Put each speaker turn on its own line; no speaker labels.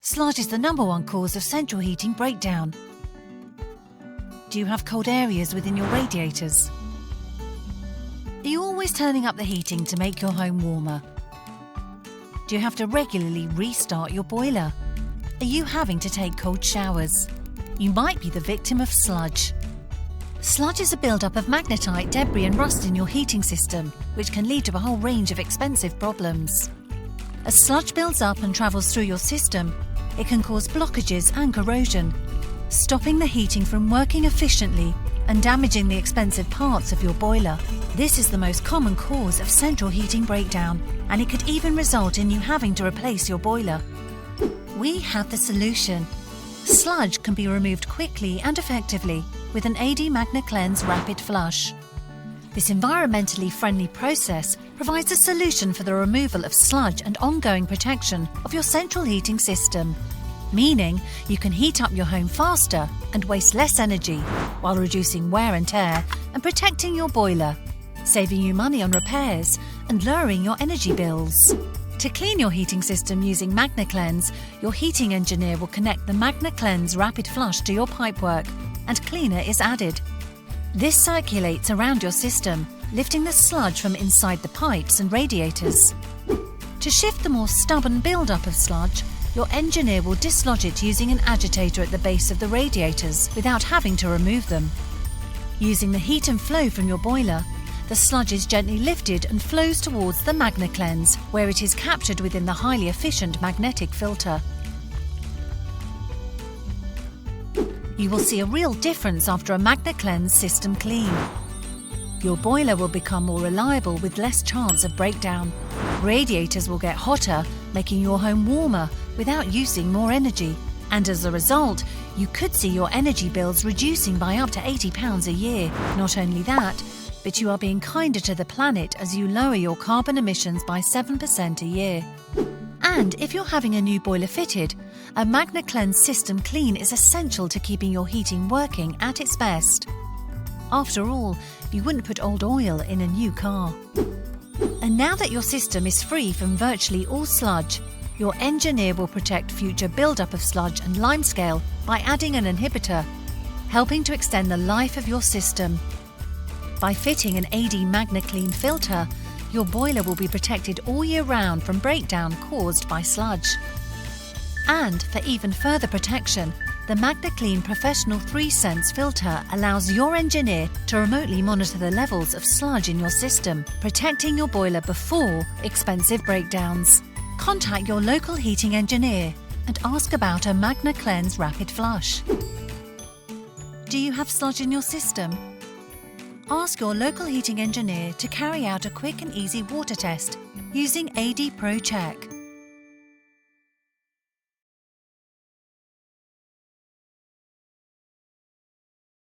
Sludge is the #1 cause of central heating breakdown. Do you have cold areas within your radiators? Are you always turning up the heating to make your home warmer? Do you have to regularly restart your boiler? Are you having to take cold showers? You might be the victim of sludge. Sludge is a build-up of magnetite, debris and rust in your heating system, which can lead to a whole range of expensive problems. As sludge builds up and travels through your system, it can cause blockages and corrosion, stopping the heating from working efficiently and damaging the expensive parts of your boiler. This is the most common cause of central heating breakdown, and it could even result in you having to replace your boiler. We have the solution. Sludge can be removed quickly and effectively with an Adey Magnacleanse Rapid Flush. This environmentally friendly process provides a solution for the removal of sludge and ongoing protection of your central heating system, meaning you can heat up your home faster and waste less energy while reducing wear and tear and protecting your boiler, saving you money on repairs and lowering your energy bills. To clean your heating system using Magnacleanse, your heating engineer will connect the Magnacleanse Rapid Flush to your pipework and cleaner is added. This circulates around your system, lifting the sludge from inside the pipes and radiators. To shift the more stubborn build-up of sludge, your engineer will dislodge it using an agitator at the base of the radiators without having to remove them. Using the heat and flow from your boiler, the sludge is gently lifted and flows towards the Magnacleanse, where it is captured within the highly efficient magnetic filter. You will see a real difference after a Magnacleanse system clean. Your boiler will become more reliable with less chance of breakdown. Radiators will get hotter, making your home warmer without using more energy. And as a result, you could see your energy bills reducing by up to £80 a year. Not only that, but you are being kinder to the planet as you lower your carbon emissions by 7% a year. And if you're having a new boiler fitted, a Magnacleanse system clean is essential to keeping your heating working at its best. After all, you wouldn't put old oil in a new car. And now that your system is free from virtually all sludge, your engineer will protect future build-up of sludge and limescale by adding an inhibitor, helping to extend the life of your system. By fitting an Adey Magnaclean filter, your boiler will be protected all year round from breakdown caused by sludge. And for even further protection, the Magnaclean Professional 3-Sense filter allows your engineer to remotely monitor the levels of sludge in your system, protecting your boiler before expensive breakdowns. Contact your local heating engineer and ask about a Magnacleanse Rapid Flush. Do you have sludge in your system? Ask your local heating engineer to carry out a quick and easy water test using Adey Pro Check.